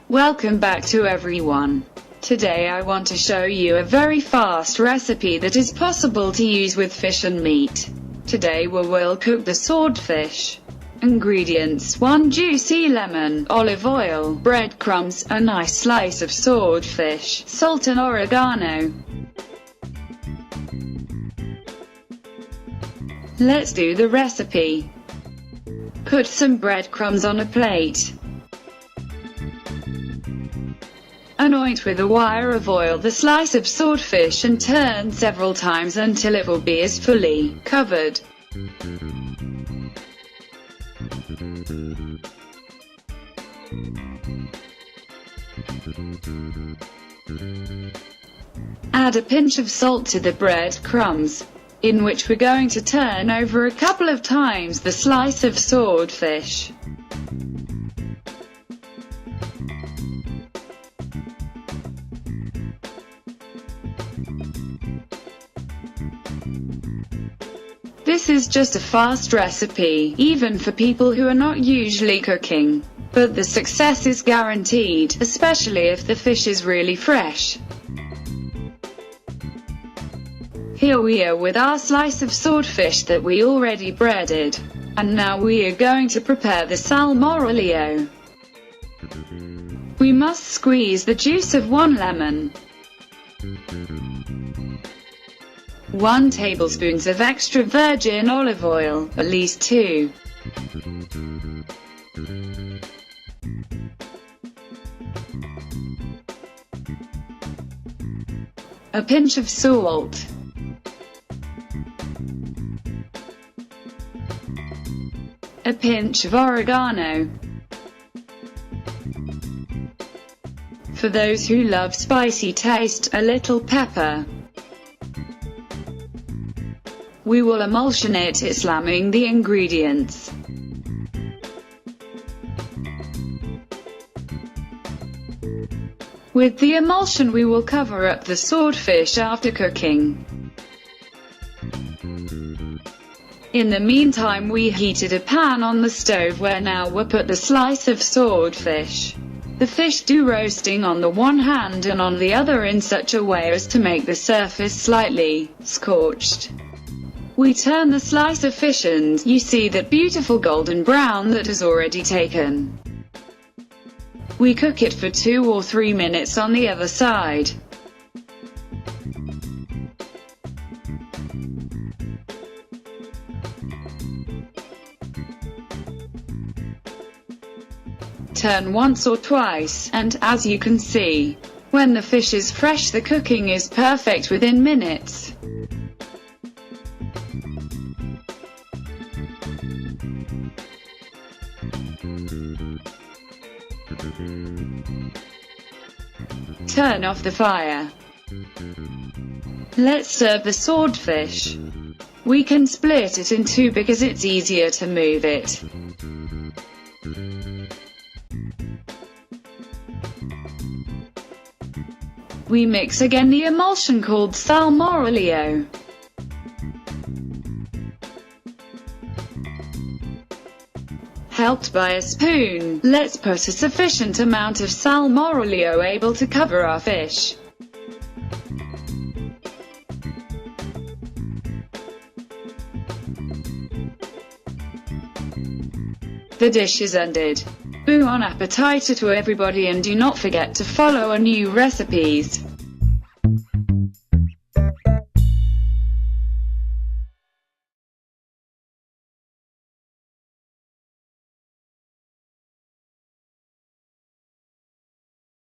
Welcome back to everyone. Today I want to show you a very fast recipe that is possible to use with fish and meat. Today we will cook the swordfish. Ingredients: 1 juicy lemon, olive oil, breadcrumbs, a nice slice of swordfish, salt and oregano. Let's do the recipe. Put some breadcrumbs on a plate. Anoint with a wire of oil the slice of swordfish and turn several times until it will be as fully covered. Add a pinch of salt to the breadcrumbs, in which we're going to turn over a couple of times the slice of swordfish. This is just a fast recipe, even for people who are not usually cooking. But the success is guaranteed, especially if the fish is really fresh. Here we are with our slice of swordfish that we already breaded. And now we are going to prepare the salmoriglio. We must squeeze the juice of 1 lemon. 1 tablespoon of extra virgin olive oil, at least 2. A pinch of salt. A pinch of oregano. For those who love spicy taste, a little pepper. We will emulsionate it, slamming the ingredients. With the emulsion we will cover up the swordfish after cooking. In the meantime we heated a pan on the stove where now we'll put the slice of swordfish. The fish do roasting on the one hand and on the other in such a way as to make the surface slightly scorched. We turn the slice of fish and you see that beautiful golden brown that has already taken. We cook it for 2 or 3 minutes on the other side. Turn once or twice, and as you can see, when the fish is fresh the cooking is perfect within minutes. Turn off the fire. Let's serve the swordfish. We can split it in 2 because it's easier to move it. We mix again the emulsion called salmoriglio. Helped by a spoon, let's put a sufficient amount of salmoriglio able to cover our fish. The dish is ended. Bon appétit to everybody and do not forget to follow our new recipes.